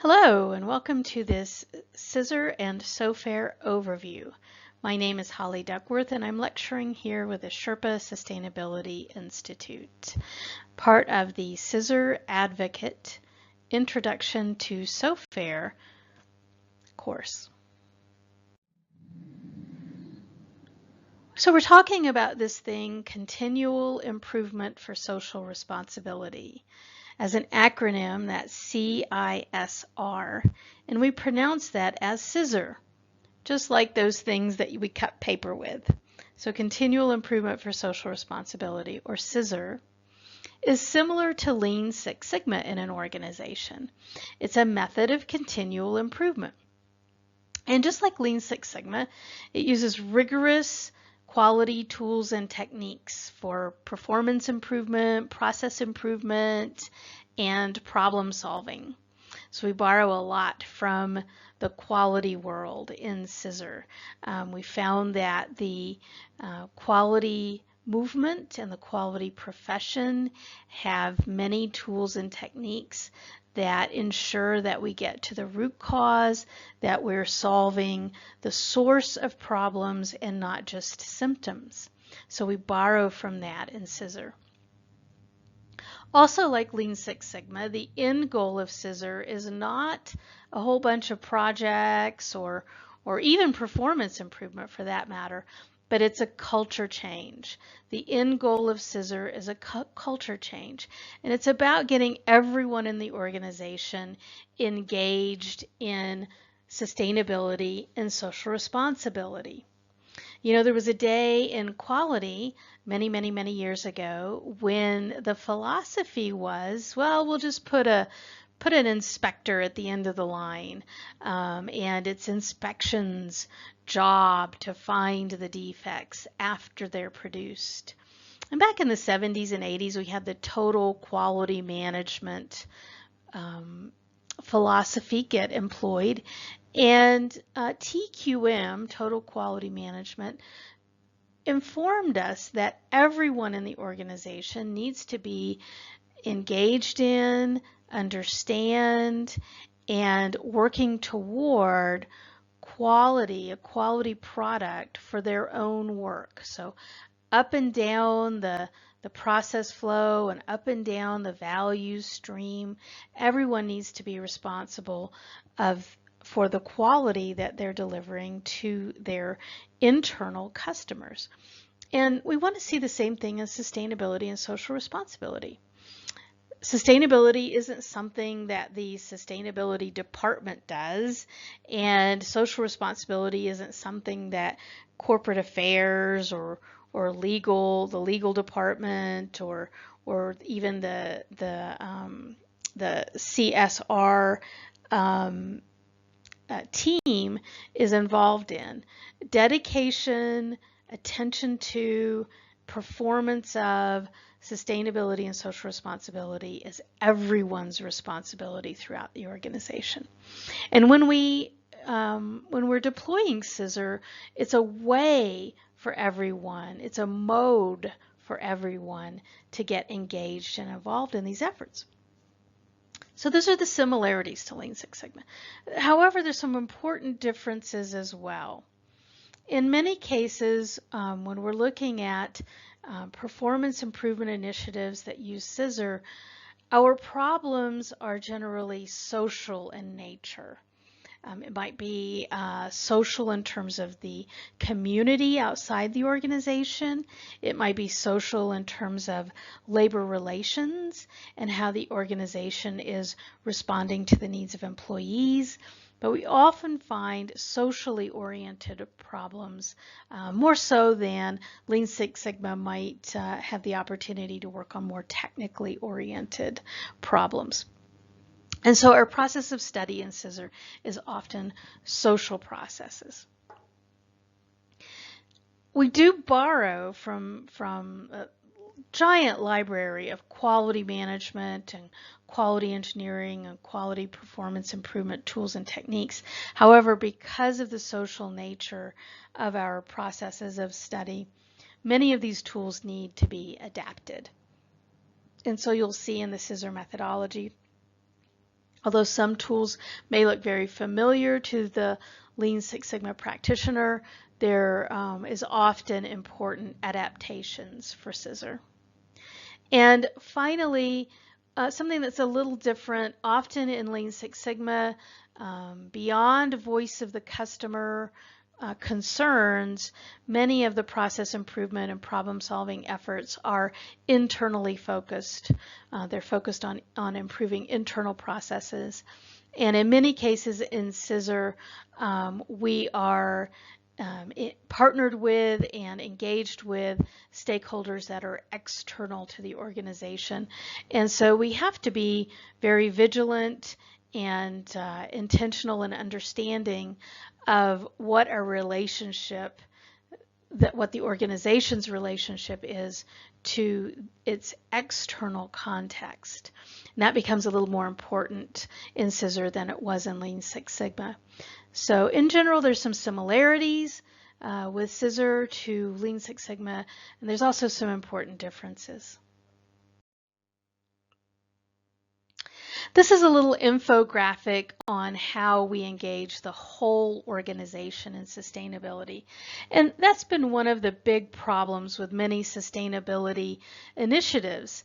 Hello and welcome to this CISR and SOFAIR overview. My name is Holly Duckworth and I'm lecturing here with the Sherpa Sustainability Institute, part of the CISR Advocate Introduction to SOFAIR course. So we're talking about this thing, continual improvement for social responsibility. As an acronym, that's CISR, and we pronounce that as CISR, just like those things that we cut paper with. So continual improvement for social responsibility, or CISR, is similar to Lean Six Sigma in an organization. It's a method of continual improvement. And just like Lean Six Sigma, it uses rigorous quality tools and techniques for performance improvement, process improvement, and problem solving. So we borrow a lot from the quality world in CISR. We found that the quality movement and the quality profession have many tools and techniques that ensure that we get to the root cause, that we're solving the source of problems and not just symptoms. So we borrow from that in CISR. Also, like Lean Six Sigma, the end goal of CISR is not a whole bunch of projects or even performance improvement for that matter, but it's a culture change. The end goal of CISR is a culture change, and it's about getting everyone in the organization engaged in sustainability and social responsibility. You know, there was a day in quality many years ago when the philosophy was, well, we'll just put an inspector at the end of the line, and it's inspection's job to find the defects after they're produced. And back in the 70s and 80s, we had the total quality management philosophy get employed, and TQM, total quality management, informed us that everyone in the organization needs to be engaged in, understand, and working toward quality, a quality product for their own work. So up and down the process flow and up and down the value stream, everyone needs to be responsible for the quality that they're delivering to their internal customers. And we want to see the same thing as sustainability and social responsibility. Sustainability isn't something that the sustainability department does, and social responsibility isn't something that corporate affairs or the legal department or even the CSR team is involved in. Dedication, attention to, performance of sustainability and social responsibility is everyone's responsibility throughout the organization. And when we're deploying CISR, it's a way for everyone, it's a mode for everyone to get engaged and involved in these efforts. So those are the similarities to Lean Six Sigma. However, there's some important differences as well. In many cases, when we're looking at performance improvement initiatives that use CISR, our problems are generally social in nature. It might be social in terms of the community outside the organization. It might be social in terms of labor relations and how the organization is responding to the needs of employees. But we often find socially oriented problems more so than Lean Six Sigma might have the opportunity to work on more technically oriented problems. And so our process of study in CISR is often social processes. We do borrow from a giant library of quality management and quality engineering and quality performance improvement tools and techniques. However, because of the social nature of our processes of study, many of these tools need to be adapted. And so you'll see in the CISR methodology Although some tools may look very familiar to the Lean Six Sigma practitioner, there is often important adaptations for CISR. And finally, something that's a little different, often in Lean Six Sigma, beyond voice of the customer concerns, many of the process improvement and problem-solving efforts are internally focused. They're focused on improving internal processes. And in many cases in CISR, we are partnered with and engaged with stakeholders that are external to the organization. And so we have to be very vigilant and intentional in understanding of what our relationship, what the organization's relationship is to its external context. And that becomes a little more important in CISR than it was in Lean Six Sigma. So in general, there's some similarities with CISR to Lean Six Sigma, and there's also some important differences. This is a little infographic on how we engage the whole organization in sustainability. And that's been one of the big problems with many sustainability initiatives.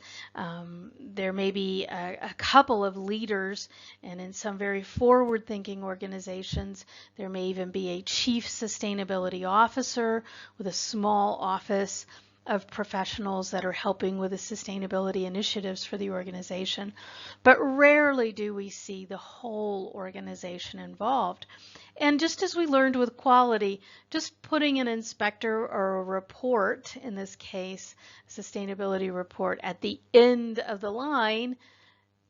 There may be a couple of leaders, and in some very forward-thinking organizations, there may even be a chief sustainability officer with a small office of professionals that are helping with the sustainability initiatives for the organization. But rarely do we see the whole organization involved. And just as we learned with quality, just putting an inspector or a report, in this case, a sustainability report, at the end of the line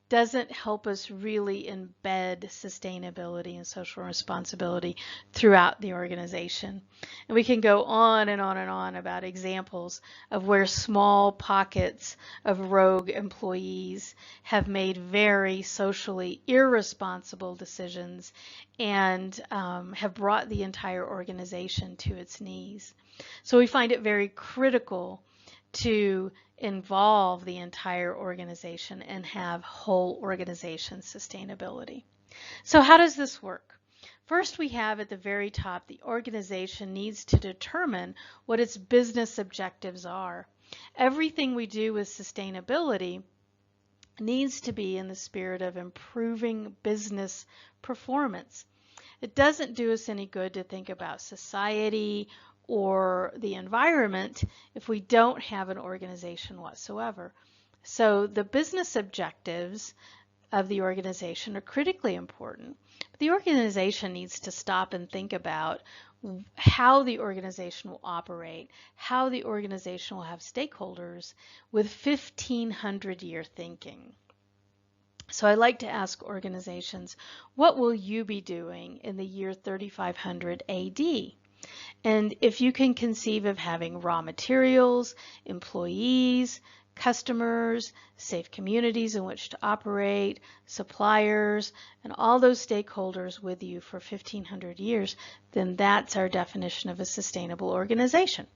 doesn't help us really embed sustainability and social responsibility throughout the organization. And we can go on and on and on about examples of where small pockets of rogue employees have made very socially irresponsible decisions and have brought the entire organization to its knees. So we find it very critical to involve the entire organization and have whole organization sustainability. So how does this work? First, we have at the very top, the organization needs to determine what its business objectives are. Everything we do with sustainability needs to be in the spirit of improving business performance. It doesn't do us any good to think about society or the environment if we don't have an organization whatsoever. So the business objectives of the organization are critically important. But the organization needs to stop and think about how the organization will operate, how the organization will have stakeholders with 1,500-year thinking. So I like to ask organizations, what will you be doing in the year 3500 AD? And if you can conceive of having raw materials, employees, customers, safe communities in which to operate, suppliers, and all those stakeholders with you for 1,500 years, then that's our definition of a sustainable organization.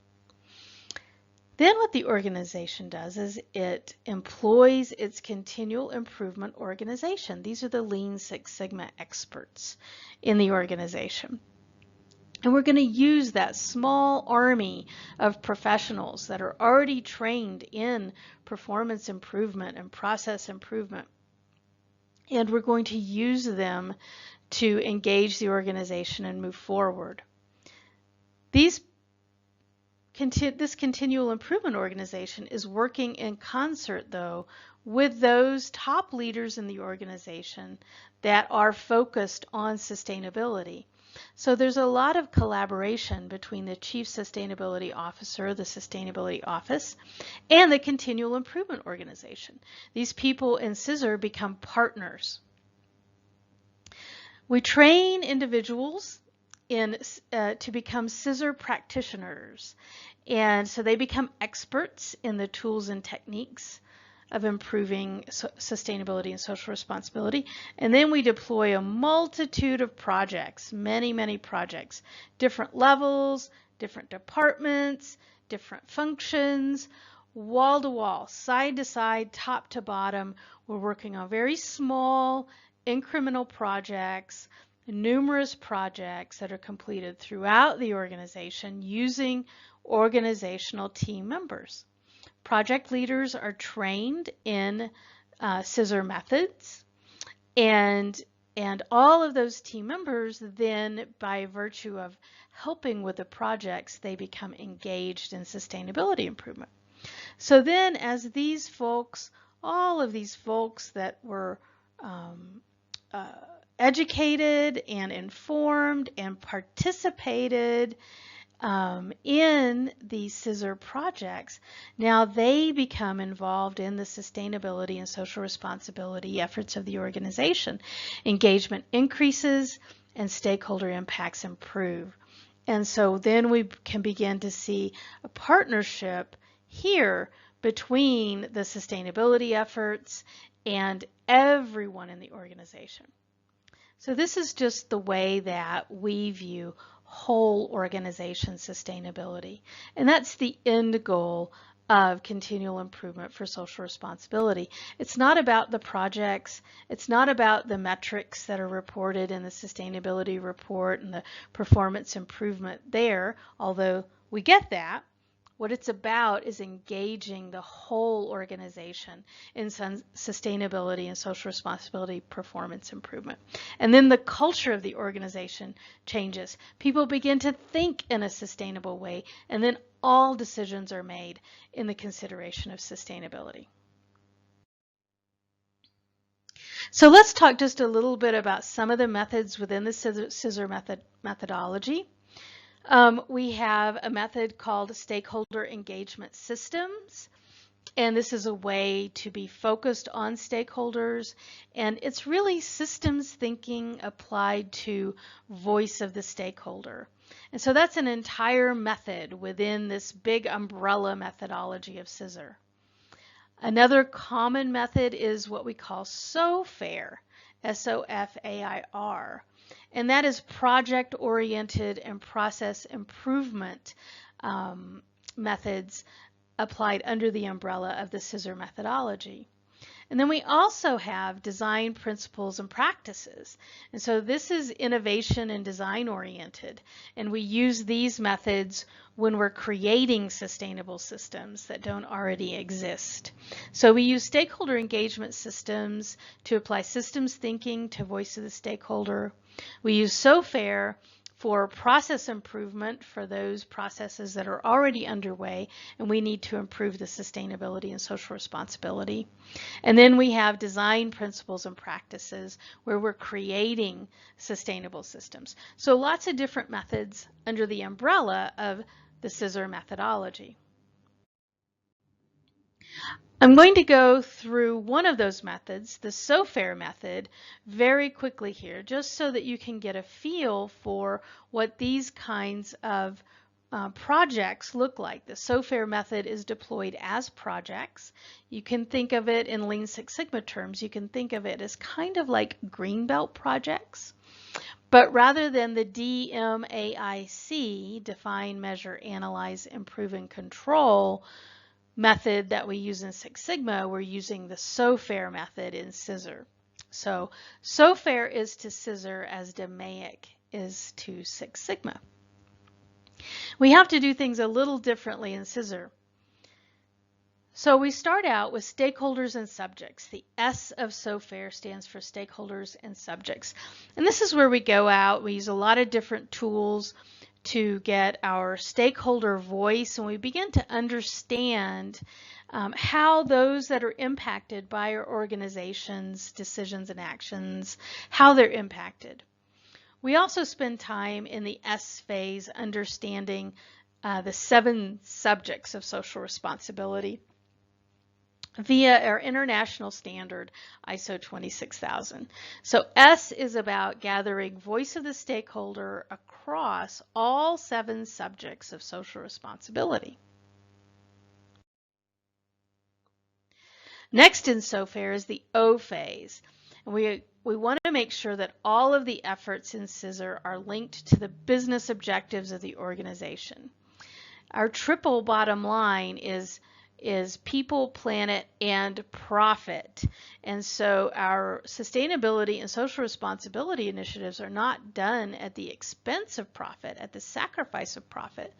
Then what the organization does is it employs its continual improvement organization. These are the Lean Six Sigma experts in the organization. And we're going to use that small army of professionals that are already trained in performance improvement and process improvement. And we're going to use them to engage the organization and move forward. This continual improvement organization is working in concert, though, with those top leaders in the organization that are focused on sustainability. So there's a lot of collaboration between the Chief Sustainability Officer, the Sustainability Office, and the Continual Improvement Organization. These people in CISR become partners. We train individuals to become CISR practitioners, and so they become experts in the tools and techniques of improving sustainability and social responsibility. And then we deploy a multitude of projects, many projects, different levels, different departments, different functions, wall to wall, side to side, top to bottom. We're working on very small, incremental projects, numerous projects that are completed throughout the organization using organizational team members. Project leaders are trained in CISR methods, and all of those team members then, by virtue of helping with the projects, they become engaged in sustainability improvement. So then as these folks, all of these folks that were educated and informed and participated in these CISR projects, now they become involved in the sustainability and social responsibility efforts of the organization. Engagement increases and stakeholder impacts improve. And so then we can begin to see a partnership here between the sustainability efforts and everyone in the organization. So this is just the way that we view whole organization sustainability. And that's the end goal of continual improvement for social responsibility. It's not about the projects. It's not about the metrics that are reported in the sustainability report and the performance improvement there, although we get that. What it's about is engaging the whole organization in sustainability and social responsibility performance improvement. And then the culture of the organization changes. People begin to think in a sustainable way, and then all decisions are made in the consideration of sustainability. So let's talk just a little bit about some of the methods within the CISR methodology. We have a method called stakeholder engagement systems, and this is a way to be focused on stakeholders, and it's really systems thinking applied to voice of the stakeholder. And so that's an entire method within this big umbrella methodology of CISR. Another common method is what we call SOFAIR, SOFAIR. And that is project-oriented and process improvement methods applied under the umbrella of the CISR methodology. And then we also have design principles and practices. And so this is innovation and design oriented. And we use these methods when we're creating sustainable systems that don't already exist. So we use stakeholder engagement systems to apply systems thinking to voice of the stakeholder. We use SOFAIR for process improvement for those processes that are already underway and we need to improve the sustainability and social responsibility. And then we have design principles and practices where we're creating sustainable systems. So lots of different methods under the umbrella of the CISR methodology. I'm going to go through one of those methods, the SOFAIR method, very quickly here, just so that you can get a feel for what these kinds of projects look like. The SOFAIR method is deployed as projects. You can think of it in Lean Six Sigma terms. You can think of it as kind of like greenbelt projects. But rather than the DMAIC, define, measure, analyze, improve, and control, method that we use in Six Sigma, we're using the SOFAIR method in CISR. So SOFAIR is to CISR as DMAIC is to Six Sigma. We have to do things a little differently in CISR. So we start out with stakeholders and subjects. The S of SOFAIR stands for stakeholders and subjects. And this is where we go out. We use a lot of different tools to get our stakeholder voice, and we begin to understand how those that are impacted by our organization's decisions and actions, how they're impacted. We also spend time in the S phase understanding the 7 subjects of social responsibility via our international standard, ISO 26000. So S is about gathering voice of the stakeholder across all 7 subjects of social responsibility. Next in SOFAIR is the O phase. And we want to make sure that all of the efforts in CISR are linked to the business objectives of the organization. Our triple bottom line is is people, planet, and profit. And so our sustainability and social responsibility initiatives are not done at the expense of profit, at the sacrifice of profit.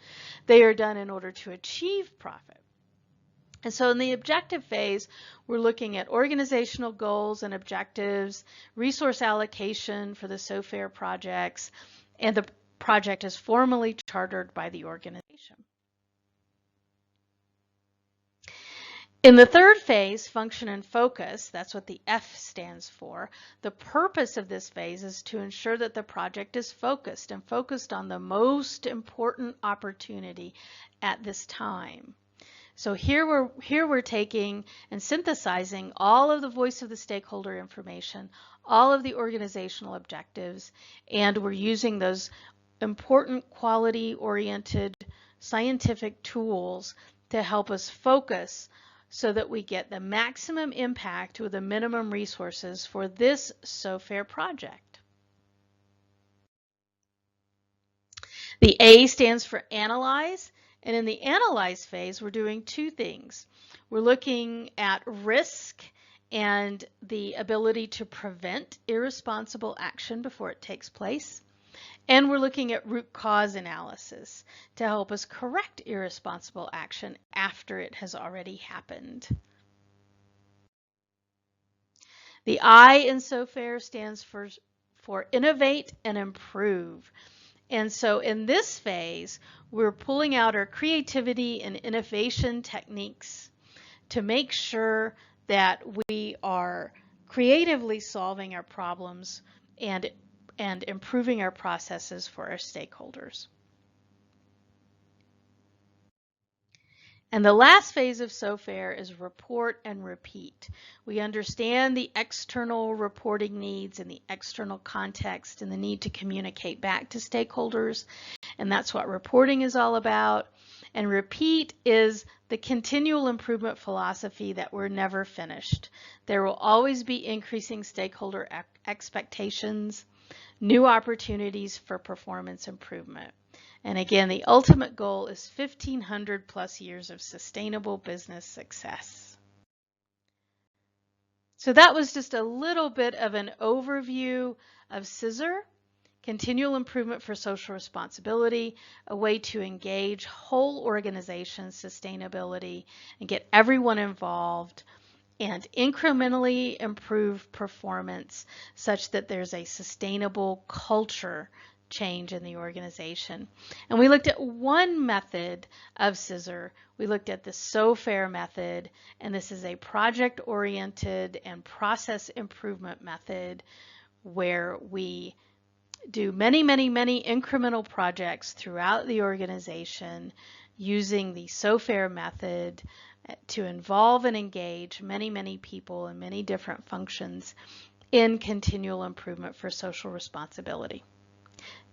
They are done in order to achieve profit. And so in the objective phase, we're looking at organizational goals and objectives, resource allocation for the SOFAIR projects, and the project is formally chartered by the organization. In the third phase, function and focus, that's what the F stands for, the purpose of this phase is to ensure that the project is focused and focused on the most important opportunity at this time. So here we're taking and synthesizing all of the voice of the stakeholder information, all of the organizational objectives, and we're using those important quality-oriented scientific tools to help us focus so that we get the maximum impact with the minimum resources for this SOFAIR project. The A stands for analyze, and in the analyze phase, we're doing two things. We're looking at risk and the ability to prevent irresponsible action before it takes place. And we're looking at root cause analysis to help us correct irresponsible action after it has already happened. The I in SOFAIR stands for innovate and improve. And so in this phase, we're pulling out our creativity and innovation techniques to make sure that we are creatively solving our problems and improving our processes for our stakeholders. And the last phase of SOFAIR is report and repeat. We understand the external reporting needs and the external context and the need to communicate back to stakeholders, and that's what reporting is all about. And repeat is the continual improvement philosophy that we're never finished. There will always be increasing stakeholder expectations, new opportunities for performance improvement. And again, the ultimate goal is 1,500 plus years of sustainable business success. So that was just a little bit of an overview of CISR, Continual Improvement for Social Responsibility, a way to engage whole organization sustainability and get everyone involved and incrementally improve performance such that there's a sustainable culture change in the organization. And we looked at one method of CISR. We looked at the SOFAIR method, and this is a project-oriented and process improvement method where we do many incremental projects throughout the organization using the SOFAIR method to involve and engage many people and many different functions in continual improvement for social responsibility.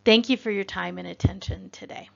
Thank you for your time and attention today.